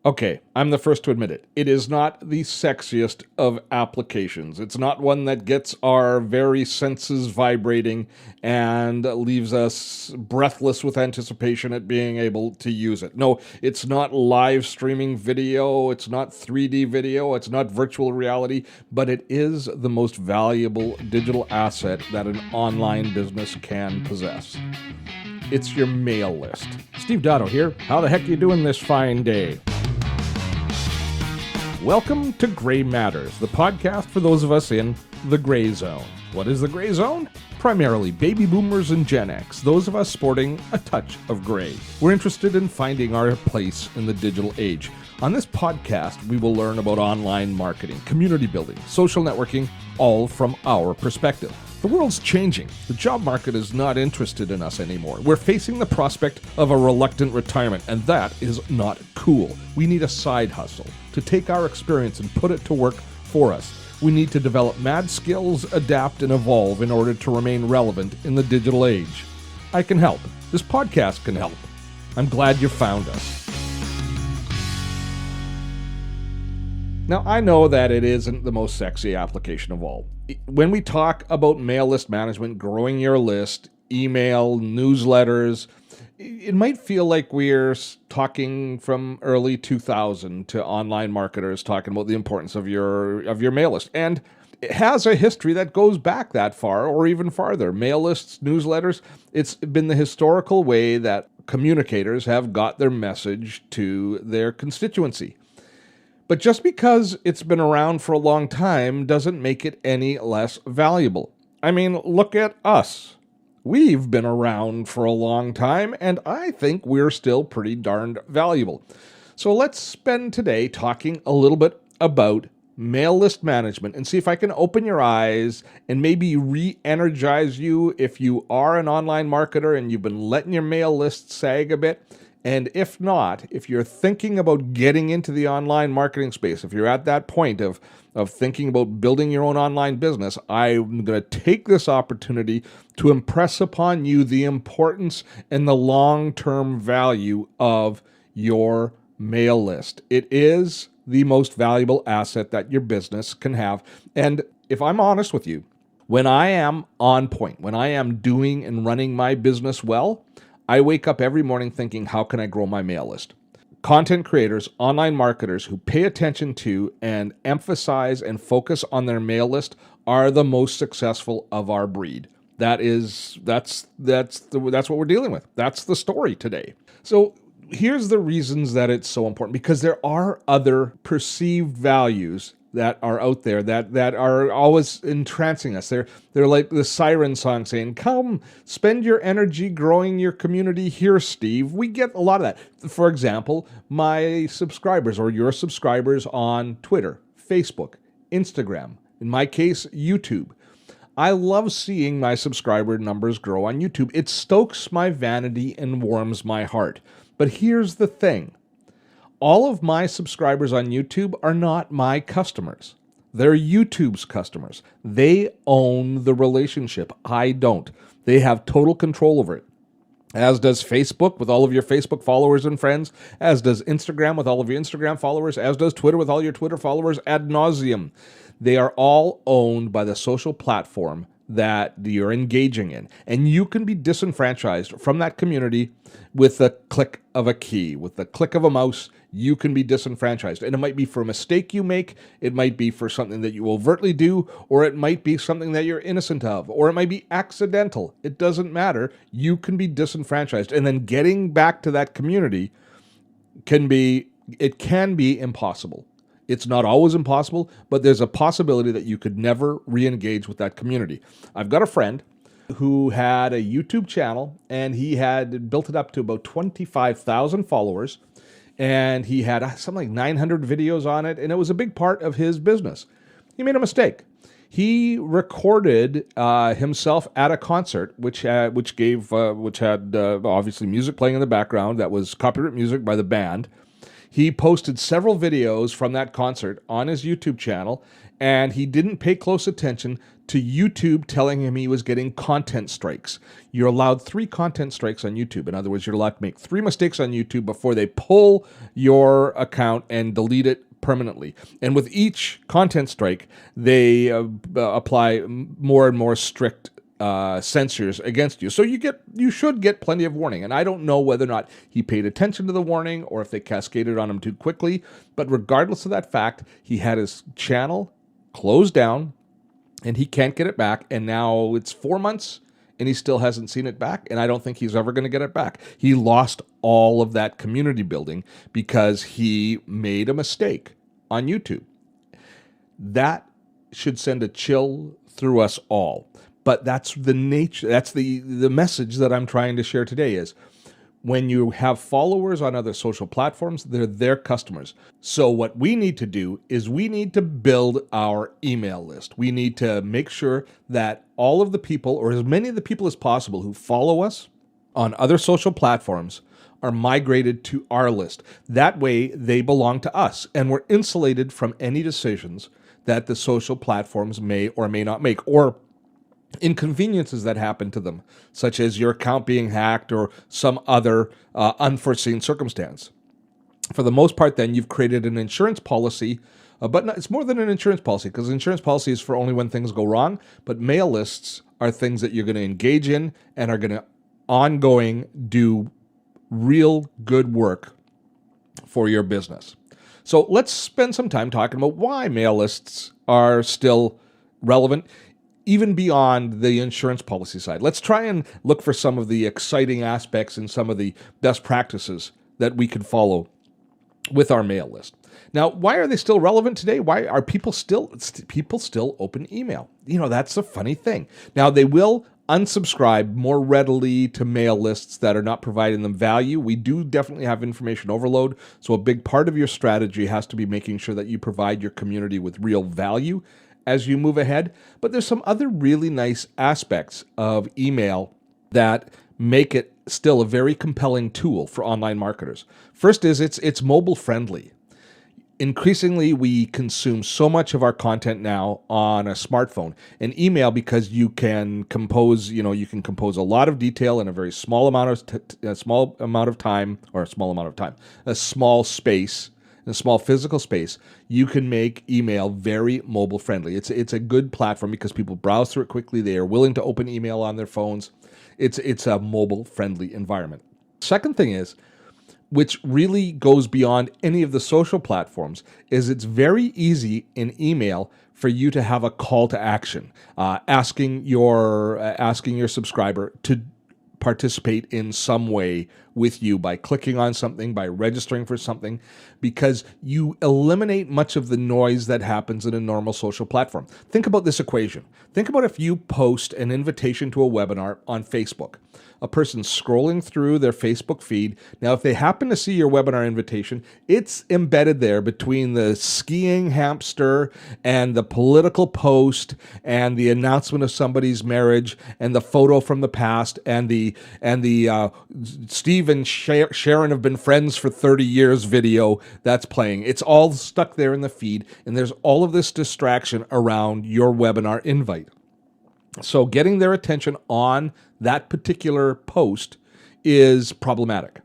Okay, I'm the first to admit it. It is not the sexiest of applications. It's not one that gets our very senses vibrating and leaves us breathless with anticipation at being able to use it. No, it's not live streaming video, it's not 3D video, it's not virtual reality, but it is the most valuable digital asset that an online business can possess. It's your mail list. Steve Dotto here. How the heck are you doing this fine day? Welcome to Gray Matters, the podcast for those of us in the gray zone. What is the gray zone? Primarily baby boomers and Gen X, those of us sporting a touch of gray. We're interested in finding our place in the digital age. On this podcast, we will learn about online marketing, community building, social networking, all from our perspective. The world's changing. The job market is not interested in us anymore. We're facing the prospect of a reluctant retirement, and that is not cool. We need a side hustle to take our experience and put it to work for us. We need to develop mad skills, adapt, and evolve in order to remain relevant in the digital age. I can help. This podcast can help. I'm glad you found us. Now, I know that it isn't the most sexy application of all. When we talk about mail list management, growing your list, email, newsletters, it might feel like we're talking from early 2000 to online marketers talking about the importance of your mail list. And it has a history that goes back that far or even farther. Mail lists, newsletters, it's been the historical way that communicators have got their message to their constituency. But just because it's been around for a long time doesn't make it any less valuable. I mean, look at us. We've been around for a long time, and I think we're still pretty darned valuable. So let's spend today talking a little bit about mail list management and see if I can open your eyes and maybe re-energize you if you are an online marketer and you've been letting your mail list sag a bit. And if not, if you're thinking about getting into the online marketing space, if you're at that point of thinking about building your own online business, I'm going to take this opportunity to impress upon you the importance and the long-term value of your mail list. It is the most valuable asset that your business can have. And if I'm honest with you, when I am on point, when I am doing and running my business well, I wake up every morning thinking, how can I grow my mail list? Content creators, online marketers who pay attention to and emphasize and focus on their mail list are the most successful of our breed. That's what we're dealing with. That's the story today. So here's the reasons that it's so important, because there are other perceived values that are out there that are always entrancing us. They're like the siren song saying, come, spend your energy growing your community here, Steve. We get a lot of that. For example, my subscribers or your subscribers on Twitter, Facebook, Instagram, in my case, YouTube. I love seeing my subscriber numbers grow on YouTube. It stokes my vanity and warms my heart. But here's the thing. All of my subscribers on YouTube are not my customers. They're YouTube's customers. They own the relationship. I don't. They have total control over it. As does Facebook with all of your Facebook followers and friends. As does Instagram with all of your Instagram followers. As does Twitter with all your Twitter followers ad nauseum. They are all owned by the social platform that you're engaging in. And you can be disenfranchised from that community with the click of a key. With the click of a mouse, you can be disenfranchised. And it might be for a mistake you make, it might be for something that you overtly do, or it might be something that you're innocent of, or it might be accidental. It doesn't matter. You can be disenfranchised. And then getting back to that community can be impossible. It's not always impossible, but there's a possibility that you could never re-engage with that community. I've got a friend who had a YouTube channel, and he had built it up to about 25,000 followers, and he had something like 900 videos on it, and it was a big part of his business. He made a mistake. He recorded himself at a concert, which had obviously music playing in the background that was copyright music by the band. He posted several videos from that concert on his YouTube channel, and he didn't pay close attention to YouTube telling him he was getting content strikes. You're allowed 3 content strikes on YouTube. In other words, you're allowed to make 3 mistakes on YouTube before they pull your account and delete it permanently. And with each content strike, they apply more and more strict censors against you. So you should get plenty of warning. And I don't know whether or not he paid attention to the warning or if they cascaded on him too quickly. But regardless of that fact, he had his channel closed down and he can't get it back. And now it's 4 months and he still hasn't seen it back. And I don't think he's ever going to get it back. He lost all of that community building because he made a mistake on YouTube. That should send a chill through us all. But that's the nature, that's the message that I'm trying to share today is when you have followers on other social platforms, they're their customers. So what we need to do is we need to build our email list. We need to make sure that all of the people, or as many of the people as possible who follow us on other social platforms, are migrated to our list. That way they belong to us and we're insulated from any decisions that the social platforms may or may not make, or inconveniences that happen to them, such as your account being hacked or some other unforeseen circumstance. For the most part, then, you've created an insurance policy, but it's more than an insurance policy, because insurance policy is for only when things go wrong, but mail lists are things that you're going to engage in and are going to ongoing do real good work for your business. So let's spend some time talking about why mail lists are still relevant, even beyond the insurance policy side. Let's try and look for some of the exciting aspects and some of the best practices that we could follow with our mail list. Now, why are they still relevant today? Why are people still open email? You know, that's a funny thing. Now, they will unsubscribe more readily to mail lists that are not providing them value. We do definitely have information overload, so a big part of your strategy has to be making sure that you provide your community with real value as you move ahead. But there's some other really nice aspects of email that make it still a very compelling tool for online marketers. First is it's mobile friendly. Increasingly, we consume so much of our content now on a smartphone. And email, because you can compose a lot of detail in a very small amount of time, a small space, in a small physical space. You can make email very mobile friendly. It's a good platform because people browse through it quickly. They are willing to open email on their phones. It's a mobile friendly environment. Second thing is, which really goes beyond any of the social platforms, is it's very easy in email for you to have a call to action, asking your subscriber to participate in some way with you by clicking on something, by registering for something, because you eliminate much of the noise that happens in a normal social platform. Think about this equation. Think about if you post an invitation to a webinar on Facebook. A person scrolling through their Facebook feed. Now, if they happen to see your webinar invitation, it's embedded there between the skiing hamster and the political post and the announcement of somebody's marriage and the photo from the past and the Steve and Sharon have been friends for 30 years video that's playing. It's all stuck there in the feed, and there's all of this distraction around your webinar invite. So getting their attention on that particular post is problematic.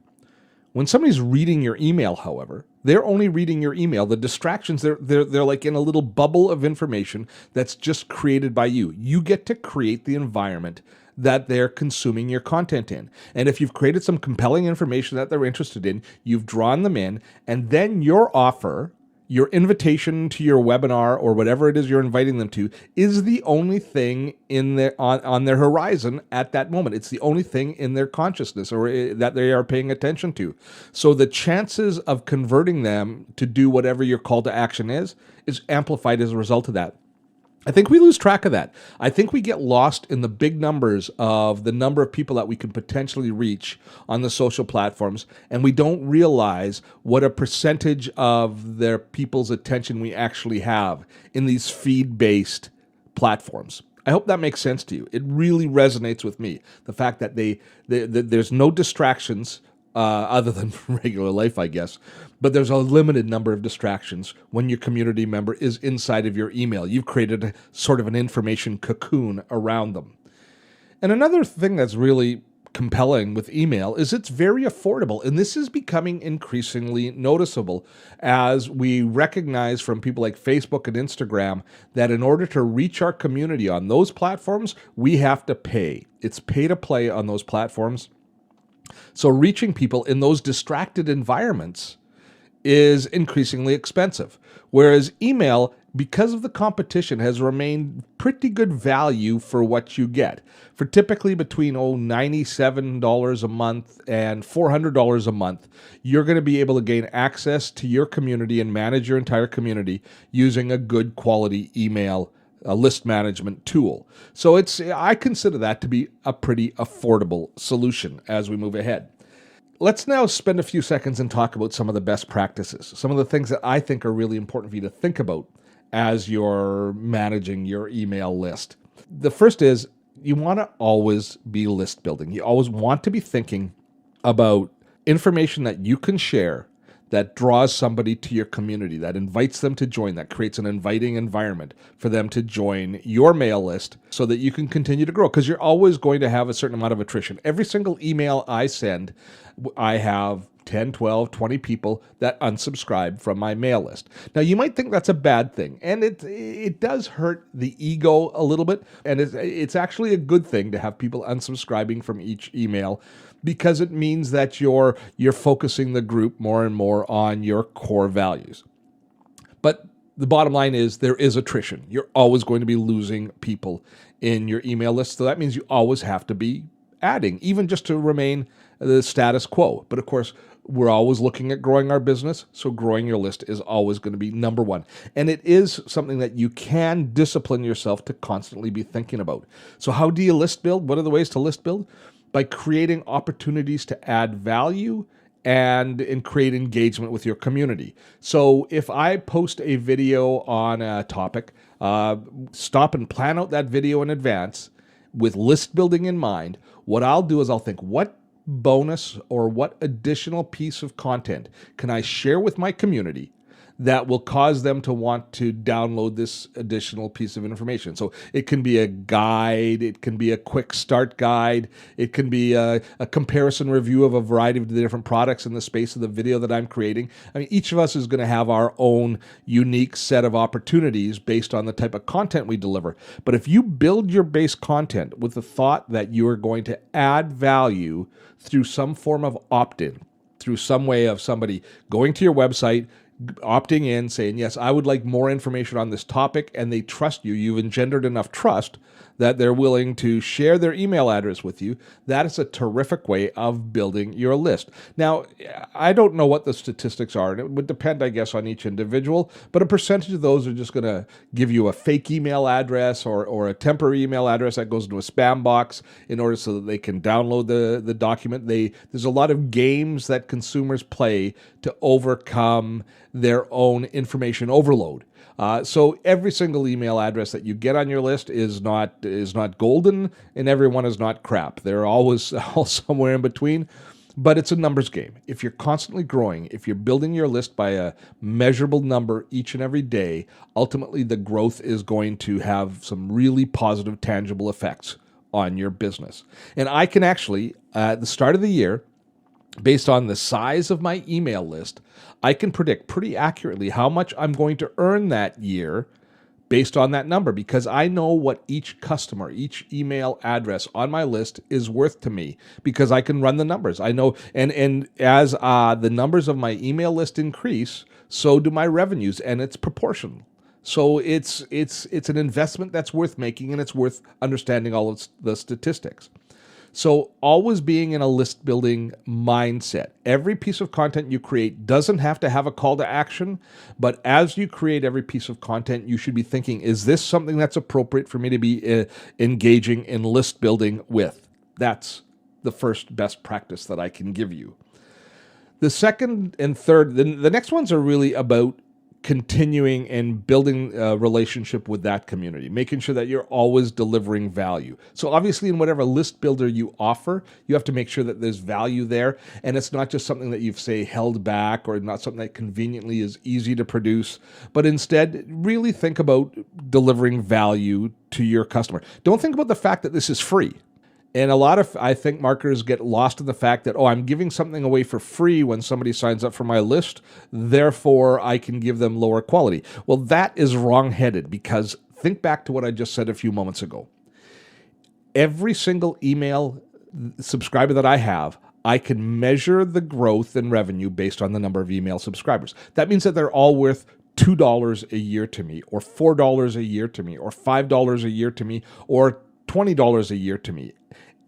When somebody's reading your email, however, they're only reading your email. The distractions, they're like in a little bubble of information that's just created by you. You get to create the environment that they're consuming your content in. And if you've created some compelling information that they're interested in, you've drawn them in, and then your offer, your invitation to your webinar or whatever it is you're inviting them to, is the only thing in on their horizon at that moment. It's the only thing in their consciousness or that they are paying attention to. So the chances of converting them to do whatever your call to action is amplified as a result of that. I think we lose track of that. I think we get lost in the big numbers of the number of people that we can potentially reach on the social platforms, and we don't realize what a percentage of their people's attention we actually have in these feed-based platforms. I hope that makes sense to you. It really resonates with me. The fact that there's no distractions other than regular life, I guess. But there's a limited number of distractions when your community member is inside of your email. You've created a sort of an information cocoon around them. And another thing that's really compelling with email is it's very affordable. And this is becoming increasingly noticeable as we recognize from people like Facebook and Instagram that in order to reach our community on those platforms, we have to pay. It's pay to play on those platforms. So reaching people in those distracted environments is increasingly expensive. Whereas email, because of the competition, has remained pretty good value for what you get. For typically between $97 a month and $400 a month, you're going to be able to gain access to your community and manage your entire community using a good quality email list management tool. So I consider that to be a pretty affordable solution as we move ahead. Let's now spend a few seconds and talk about some of the best practices, some of the things that I think are really important for you to think about as you're managing your email list. The first is you want to always be list building. You always want to be thinking about information that you can share that draws somebody to your community, that invites them to join, that creates an inviting environment for them to join your mail list so that you can continue to grow. Because you're always going to have a certain amount of attrition. Every single email I send, I have 10, 12, 20 people that unsubscribe from my mail list. Now, you might think that's a bad thing, and it does hurt the ego a little bit, and it's actually a good thing to have people unsubscribing from each email because it means that you're focusing the group more and more on your core values. But the bottom line is there is attrition. You're always going to be losing people in your email list, so that means you always have to be adding, even just to remain the status quo. But of course, we're always looking at growing our business, so growing your list is always going to be number one. And it is something that you can discipline yourself to constantly be thinking about. So how do you list build? What are the ways to list build? By creating opportunities to add value and create engagement with your community. So if I post a video on a topic, stop and plan out that video in advance with list building in mind. What I'll do is I'll think, what bonus or what additional piece of content can I share with my community that will cause them to want to download this additional piece of information? So it can be a guide, it can be a quick start guide, it can be a comparison review of a variety of the different products in the space of the video that I'm creating. I mean, each of us is going to have our own unique set of opportunities based on the type of content we deliver. But if you build your base content with the thought that you are going to add value through some form of opt-in, through some way of somebody going to your website, opting in, saying, yes, I would like more information on this topic, and they trust you. You've engendered enough trust that they're willing to share their email address with you. That is a terrific way of building your list. Now, I don't know what the statistics are, and it would depend, I guess, on each individual, but a percentage of those are just going to give you a fake email address or a temporary email address that goes into a spam box in order so that they can download the document. There's a lot of games that consumers play to overcome their own information overload. So every single email address that you get on your list is not golden, and everyone is not crap. They're always all somewhere in between, but it's a numbers game. If you're constantly growing, if you're building your list by a measurable number each and every day, ultimately the growth is going to have some really positive, tangible effects on your business. And I can actually, at the start of the year, based on the size of my email list, I can predict pretty accurately how much I'm going to earn that year based on that number, because I know what each customer, each email address on my list is worth to me, because I can run the numbers. I know, and as the numbers of my email list increase, so do my revenues, and it's proportional. So it's an investment that's worth making, and it's worth understanding all of the statistics. So always being in a list building mindset. Every piece of content you create doesn't have to have a call to action, but as you create every piece of content, you should be thinking, is this something that's appropriate for me to be engaging in list building with? That's the first best practice that I can give you. The second and third, the next ones are really about continuing and building a relationship with that community, making sure that you're always delivering value. So obviously in whatever list builder you offer, you have to make sure that there's value there, and it's not just something that you've, say, held back, or not something that conveniently is easy to produce, but instead really think about delivering value to your customer. Don't think about the fact that this is free. And a lot of, I think, marketers get lost in the fact that, oh, I'm giving something away for free when somebody signs up for my list, therefore I can give them lower quality. Well, that is wrong-headed, because think back to what I just said a few moments ago. Every single email subscriber that I have, I can measure the growth in revenue based on the number of email subscribers. That means that they're all worth $2 a year to me, or $4 a year to me, or $5 a year to me, or $20 a year to me.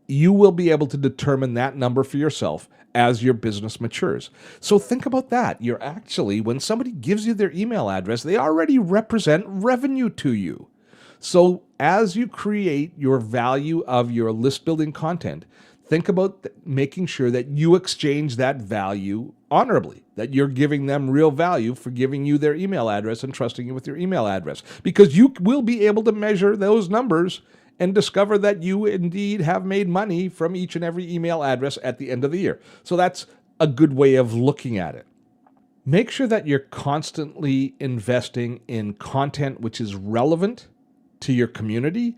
You will be able to determine that number for yourself as your business matures. So think about that. You're actually, when somebody gives you their email address, they already represent revenue to you. So as you create your value of your list building content, think about making sure that you exchange that value honorably, that you're giving them real value for giving you their email address and trusting you with your email address, because you will be able to measure those numbers and discover that you indeed have made money from each and every email address at the end of the year. So that's a good way of looking at it. Make sure that you're constantly investing in content which is relevant to your community,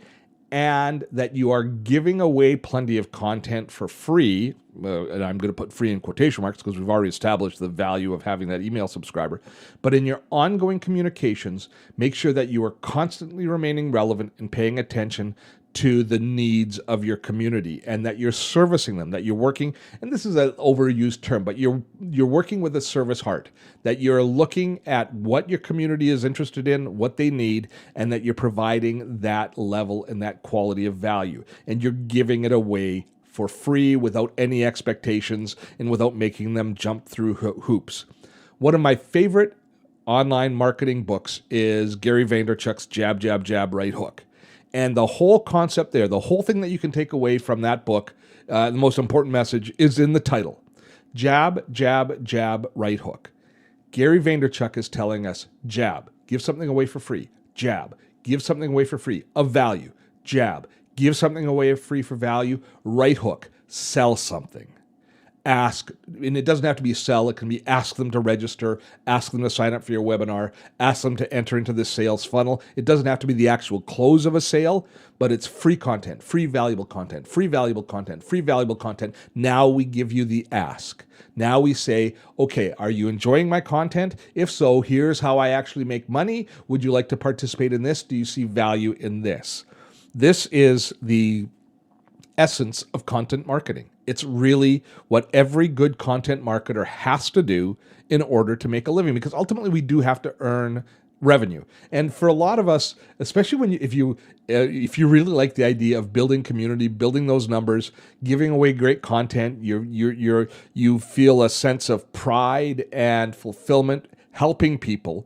and that you are giving away plenty of content for free. And I'm going to put free in quotation marks because we've already established the value of having that email subscriber. But in your ongoing communications, make sure that you are constantly remaining relevant and paying attention to the needs of your community, and that you're servicing them, that you're working, and this is an overused term, but you're working with a service heart, that you're looking at what your community is interested in, what they need, and that you're providing that level and that quality of value, and you're giving it away for free without any expectations and without making them jump through hoops. One of my favorite online marketing books is Gary Vaynerchuk's Jab, Jab, Jab, Right Hook. And the whole concept there, the whole thing that you can take away from that book, the most important message is in the title. Jab, jab, jab, right hook. Gary Vaynerchuk is telling us, jab, give something away for free. Jab, give something away for free of value. Jab, give something away free for value. Right hook, sell something. Ask, and it doesn't have to be sell, it can be ask them to register, ask them to sign up for your webinar, ask them to enter into this sales funnel. It doesn't have to be the actual close of a sale, but it's free content, free valuable content, free valuable content, free valuable content. Now we give you the ask. Now we say, okay, are you enjoying my content? If so, here's how I actually make money. Would you like to participate in this? Do you see value in this? This is the essence of content marketing. It's really what every good content marketer has to do in order to make a living, because ultimately we do have to earn revenue. And for a lot of us, especially when if you really like the idea of building community, building those numbers, giving away great content, you feel a sense of pride and fulfillment helping people,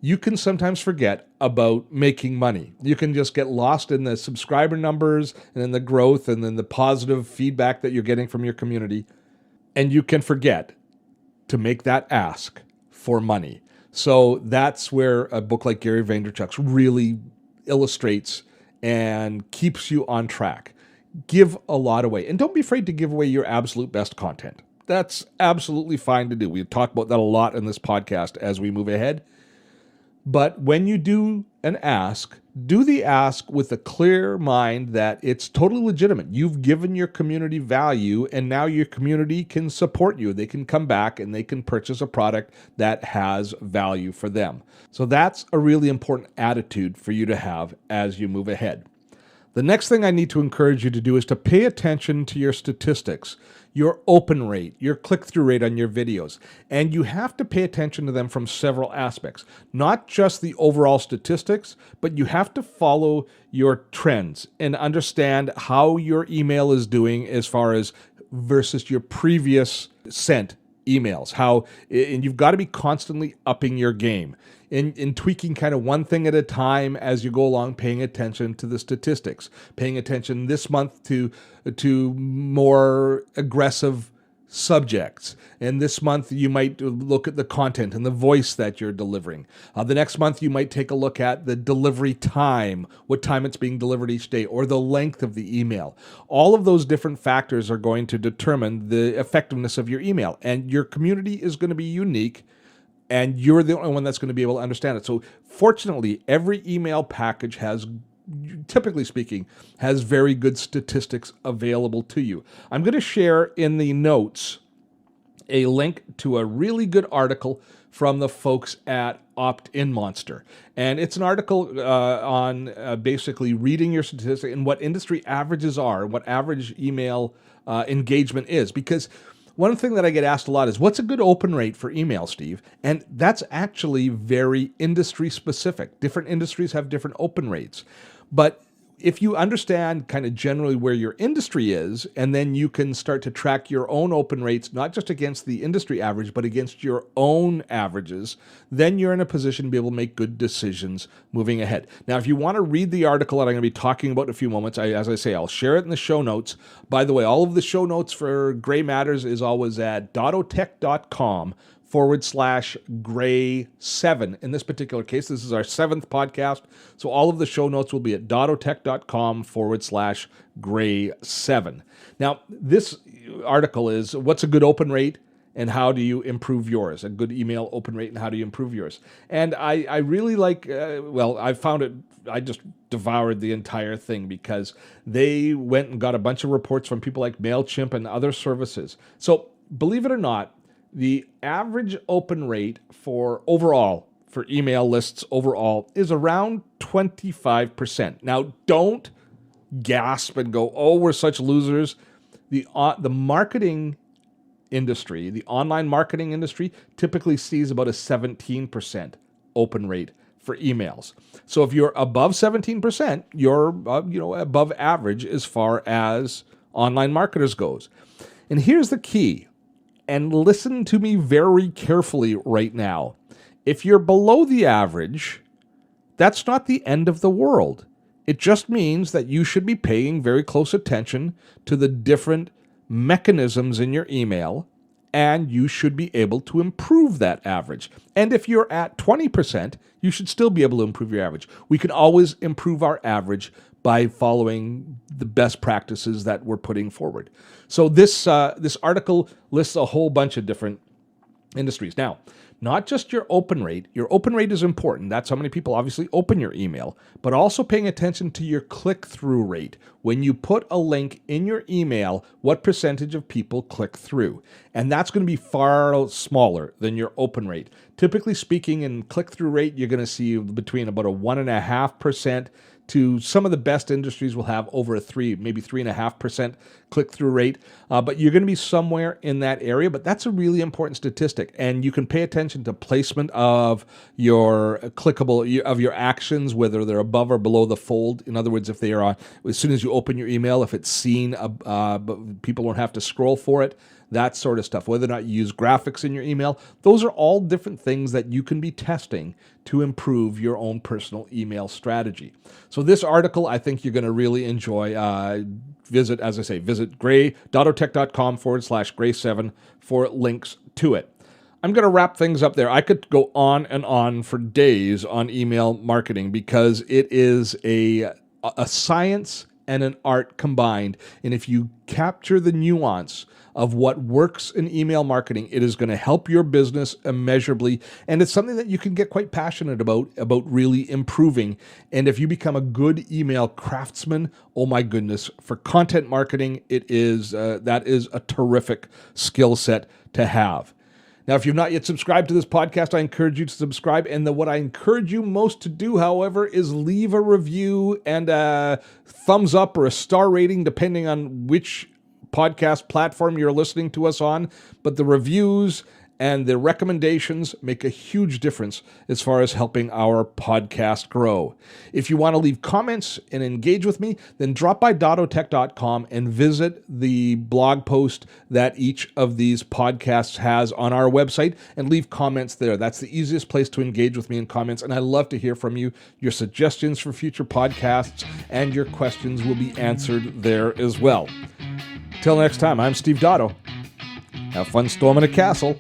you can sometimes forget about making money. You can just get lost in the subscriber numbers and in the growth and then the positive feedback that you're getting from your community. And you can forget to make that ask for money. So that's where a book like Gary Vaynerchuk's really illustrates and keeps you on track. Give a lot away. And don't be afraid to give away your absolute best content. That's absolutely fine to do. We talk about that a lot in this podcast as we move ahead. But when you do an ask, do the ask with a clear mind that it's totally legitimate. You've given your community value, and now your community can support you. They can come back and they can purchase a product that has value for them. So that's a really important attitude for you to have as you move ahead. The next thing I need to encourage you to do is to pay attention to your statistics, your open rate, your click-through rate on your videos. And you have to pay attention to them from several aspects, not just the overall statistics, but you have to follow your trends and understand how your email is doing as far as versus your previous sent emails. And you've got to be constantly upping your game. In tweaking kind of one thing at a time as you go along, paying attention to the statistics, paying attention this month to more aggressive subjects. And this month, you might look at the content and the voice that you're delivering. The next month, you might take a look at the delivery time, what time it's being delivered each day, or the length of the email. All of those different factors are going to determine the effectiveness of your email. And your community is going to be unique, and you're the only one that's going to be able to understand it. So fortunately, every email package has, typically speaking, has very good statistics available to you. I'm going to share in the notes a link to a really good article from the folks at OptIn Monster. And it's an article on basically reading your statistics and what industry averages are, what average email engagement is. Because one thing that I get asked a lot is, what's a good open rate for email, Steve? And that's actually very industry specific. Different industries have different open rates. But if you understand kind of generally where your industry is, and then you can start to track your own open rates, not just against the industry average, but against your own averages, then you're in a position to be able to make good decisions moving ahead. Now, if you want to read the article that I'm going to be talking about in a few moments, as I say, I'll share it in the show notes. By the way, all of the show notes for Gray Matters is always at dottotech.com/gray7. In this particular case, this is our 7th podcast. So all of the show notes will be at dottotech.com/gray7. Now, this article is what's a good open rate and how do you improve yours? A good email open rate and how do you improve yours? And I really like, I found it, I just devoured the entire thing because they went and got a bunch of reports from people like MailChimp and other services. So believe it or not, the average open rate for email lists overall is around 25%. Now, don't gasp and go, oh, we're such losers. The marketing industry, the online marketing industry, typically sees about a 17% open rate for emails. So if you're above 17%, you're above average as far as online marketers goes. And here's the key. And listen to me very carefully right now. If you're below the average, that's not the end of the world. It just means that you should be paying very close attention to the different mechanisms in your email, and you should be able to improve that average. And if you're at 20%, you should still be able to improve your average. We can always improve our average by following the best practices that we're putting forward. So this article lists a whole bunch of different industries. Now, not just your open rate. Your open rate is important. That's how many people obviously open your email, but also paying attention to your click-through rate. When you put a link in your email, what percentage of people click through? And that's going to be far smaller than your open rate. Typically speaking, in click-through rate, you're going to see between about a 1.5% to some of the best industries will have over a 3, maybe 3.5% click-through rate. But you're going to be somewhere in that area. But that's a really important statistic. And you can pay attention to placement of your of your actions, whether they're above or below the fold. In other words, if they are on, as soon as you open your email, if it's seen, but people don't have to scroll for it. That sort of stuff, whether or not you use graphics in your email, those are all different things that you can be testing to improve your own personal email strategy. So this article, I think you're going to really enjoy. Visit dottotech.com/gray7 for links to it. I'm going to wrap things up there. I could go on and on for days on email marketing because it is a science and an art combined. And if you capture the nuance of what works in email marketing, it is going to help your business immeasurably. And it's something that you can get quite passionate about really improving. And if you become a good email craftsman, oh my goodness, for content marketing, that is a terrific skill set to have. Now, if you've not yet subscribed to this podcast, I encourage you to subscribe. And what I encourage you most to do, however, is leave a review and a thumbs up or a star rating, depending on which podcast platform you're listening to us on. But the reviews and the recommendations make a huge difference as far as helping our podcast grow. If you want to leave comments and engage with me, then drop by dottotech.com and visit the blog post that each of these podcasts has on our website and leave comments there. That's the easiest place to engage with me in comments, and I love to hear from you. Your suggestions for future podcasts and your questions will be answered there as well. Till next time, I'm Steve Dotto. Have fun storming a castle.